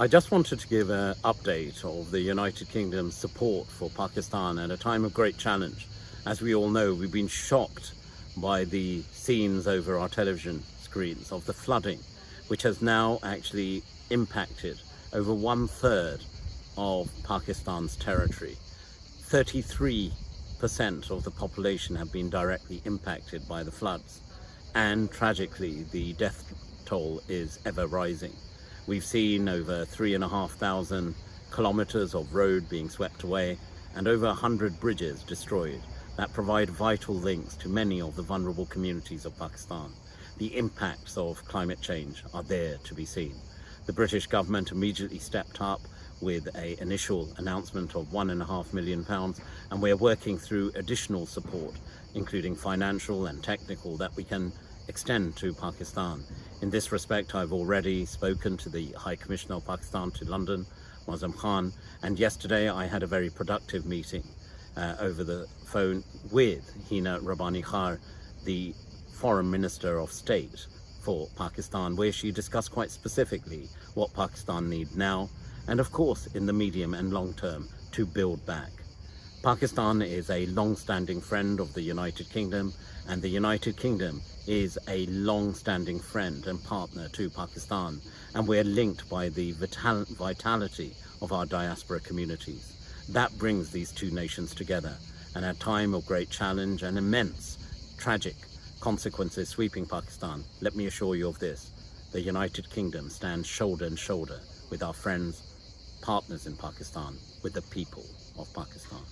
I just wanted to give an update of the United Kingdom's support for Pakistan at a time of great challenge. As we all know, we've been shocked by the scenes over our television screens of the flooding, which has now actually impacted over 1/3 of Pakistan's territory. 33% of the population have been directly impacted by the floods, and tragically the death toll is ever rising. We've seen over 3,500 kilometers of road being swept away and over 100 bridges destroyed that provide vital links to many of the vulnerable communities of Pakistan. The impacts of climate change are there to be seen. The British government immediately stepped up with an initial announcement of £1.5 million, and we're working through additional support, including financial and technical, that we can extend to Pakistan. In this respect, I've already spoken to the High Commissioner of Pakistan to London, Mazam Khan, and yesterday I had a very productive meeting over the phone with Hina Rabbani Khar, the Foreign Minister of State for Pakistan, where she discussed quite specifically what Pakistan needs now, and of course in the medium and long term to build back. Pakistan is a long-standing friend of the United Kingdom, and the United Kingdom is a long-standing friend and partner to Pakistan, and we're linked by the vitality of our diaspora communities. That brings these two nations together, and at a time of great challenge and immense tragic consequences sweeping Pakistan, let me assure you of this: the United Kingdom stands shoulder and shoulder with our friends, partners in Pakistan, with the people of Pakistan.